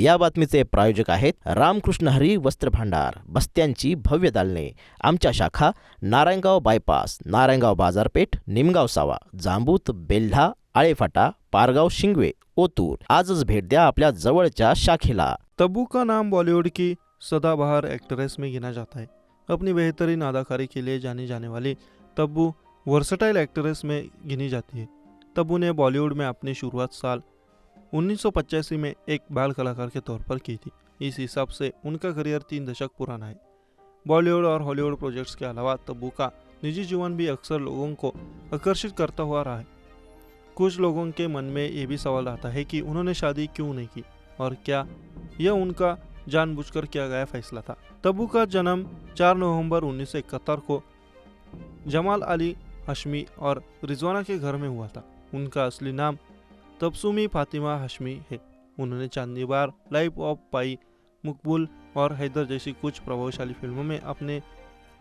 या बातमीचे प्रायोजक आहेत रामकृष्ण हरी वस्त्र भांडार, बस्त्यांची भव्य दालने. आमच्या शाखा नारायणगाव बायपास, नारायणगाव बाजारपेठ, निमगाव सावा, जांबूत, बेल्ढा, आळेफाटा, पारगाव, शिंगवे, ओतूर. आजच भेट द्या आपल्या जवळच्या शाखेला. तब्बू का नाम बॉलीवुड की सदाबहार एक्ट्रेस में गिना जाता है। अपनी बेहतरीन अदाकारी के लिए जानी जाने वाली तब्बू वर्सटाइल एक्ट्रेस में गिनी जाती है। तब्बू ने बॉलीवुड में अपनी शुरुआत साल 1985 में एक बाल कलाकार के तौर पर की थी। इस हिसाब से उनका करियर 3 दशक पुराना है। बॉलीवुड और हॉलीवुड प्रोजेक्ट्स के अलावा तब्बू का निजी जीवन भी अक्सर लोगों को आकर्षित करता हुआ रहा है। कुछ लोगों के मन में ये भी सवाल आता है कि उन्होंने शादी क्यों नहीं की और क्या यह उनका जानबूझकर किया गया फैसला था। तब्बू का जन्म 4 नवंबर 1971 को जमाल अली हाशमी और रिजवाना के घर में हुआ था। उनका असली नाम तबसुमी फातिमा हाशमी है। उन्होंने चांदी बार, लाइफ ऑफ पाई, मुकबुल और हैदर जैसी कुछ प्रभावशाली फिल्मों में अपने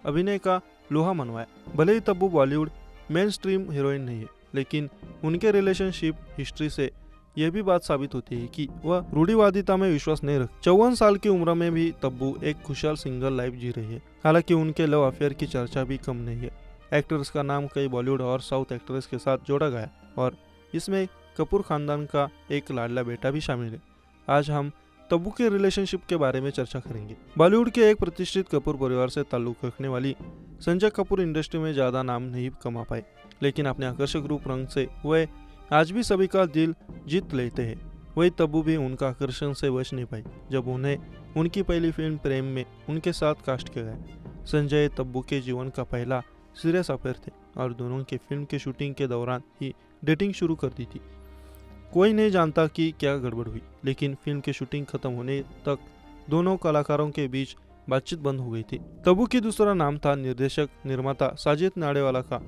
अभिनय का लोहा मनवाया। भले ही Tabu Bollywood mainstream heroine नहीं है, लेकिन उनके रिलेशनशिप हिस्ट्री से यह भी बात साबित होती है कि वह रूढ़िवादिता में विश्वास नहीं रखती। 54 साल की उम्र में भी तब्बू एक खुशहाल सिंगल लाइफ जी रही है। हालांकि उनके लव अफेयर की चर्चा भी कम नहीं है। एक्ट्रेस का नाम कई बॉलीवुड और साउथ एक्ट्रेस के साथ जोड़ा गया और इसमें कपूर खानदान का एक लाडला बेटा भी शामिल है। आज हम तब्बू के रिलेशनशिप के बारे में चर्चा करेंगे। बॉलीवुड के एक प्रतिष्ठित कपूर परिवार से ताल्लुक रखने वाली संजय कपूर इंडस्ट्री में ज़्यादा नाम नहीं कमा पाए, लेकिन अपने आकर्षक रूप रंग से वह आज भी सभी का दिल जीत लेते हैं। वही तब्बू भी उनका आकर्षण से बच नहीं पाई जब उन्हें उनकी पहली फिल्म प्रेम में उनके साथ कास्ट किया गया। संजय तब्बू के जीवन का पहला सीरियस अफेयर थे और दोनों के फिल्म के शूटिंग के दौरान ही डेटिंग शुरू कर दी थी। कोई नहीं जानता कि क्या गड़बड़ हुई, लेकिन फिल्म की शूटिंग खत्म होने तक दोनों कलाकारों के बीच बातचीत बंद हो गई थी। तब्बू की दूसरा नाम था निर्देशक निर्माता साजिद नाडेवाला का।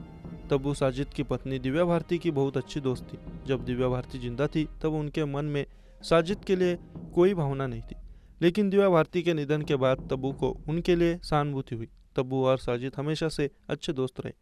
तब्बू साजिद की पत्नी दिव्या भारती की बहुत अच्छी दोस्त थी। जब दिव्या भारती जिंदा थी तब उनके मन में साजिद के लिए कोई भावना नहीं थी, लेकिन दिव्या भारती के निधन के बाद तब्बू को उनके लिए सहानुभूति हुई। तब्बू और साजिद हमेशा से अच्छे दोस्त रहे।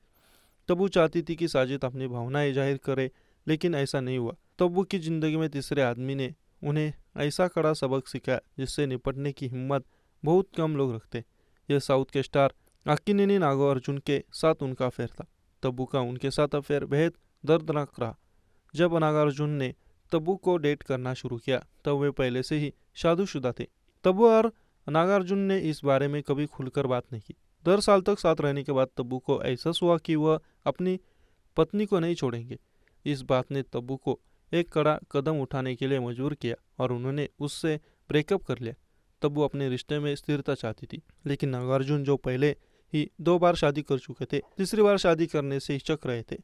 तब्बू चाहती थी कि साजिद अपनी भावनाएं जाहिर करे, लेकिन ऐसा नहीं हुआ। तब्बू की जिंदगी में तीसरे आदमी ने उन्हें ऐसा कड़ा सबक सिखाया जिससे निपटने की हिम्मत बहुत कम लोग रखते। यह साउथ के स्टार अक्किनेनी नागार्जुन के साथ उनका अफेयर था। तब्बू का उनके साथ अफेयर बेहद दर्दनाक रहा। जब नागार्जुन ने तब्बू को डेट करना शुरू किया तब वे पहले से ही शादीशुदा थे। तब्बू और नागार्जुन ने इस बारे में कभी खुलकर बात नहीं की। 10 साल तक साथ रहने के बाद तब्बू को एहसास हुआ कि वह अपनी पत्नी को नहीं छोड़ेंगे। इस बात ने तब्बू को एक कड़ा कदम उठाने के लिए मजबूर किया और उन्होंने उससे ब्रेकअप कर लिया। तब्बू अपने रिश्ते में स्थिरता चाहती थी, लेकिन नागार्जुन जो पहले ही 2 बार शादी कर चुके थे, तीसरी बार शादी करने से हिचक रहे थे।